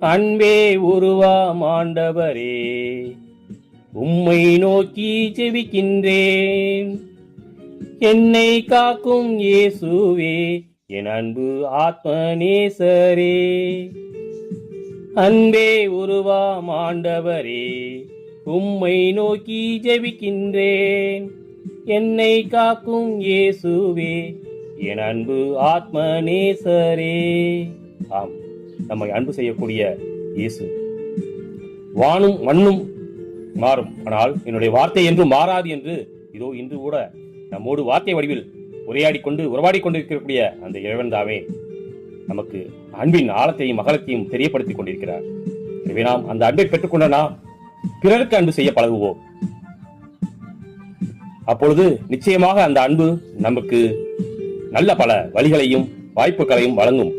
அன்பே உருவாம் ஆண்டவரே, உம்மை நோக்கி ஜெபிக்கின்றேன். என்னை காக்கும் இயேசுவே, என் அன்பு ஆத்ம நேசரே. அன்பே உருவாம் ஆண்டவரே, உம்மை நோக்கி ஜெபிக்கின்றேன். என்னை காக்கும் இயேசுவே, என் அன்பு ஆத்ம நேசரே. ஆம், நம்மை அன்பு செய்யக்கூடிய இயேசு. வானும் மண்ணும் மாறும், ஆனால் என்னுடைய வார்த்தை என்றும் மாறாது என்று இதோ இன்று கூட நம்மோடு வார்த்தை வடிவில் உரையாடி கொண்டிருக்கக்கூடிய அந்த இறைவன் தாவே நமக்கு அன்பின் ஆழத்தையும் அகலத்தையும் தெரியப்படுத்திக் கொண்டிருக்கிறார். எனவே நாம் அந்த அன்பை பெற்றுக்கொண்ட நாம் பிறருக்கு அன்பு செய்ய பழகுவோம். அப்பொழுது நிச்சயமாக அந்த அன்பு நமக்கு நல்ல பல வழிகளையும் வாய்ப்புகளையும் வழங்கும்.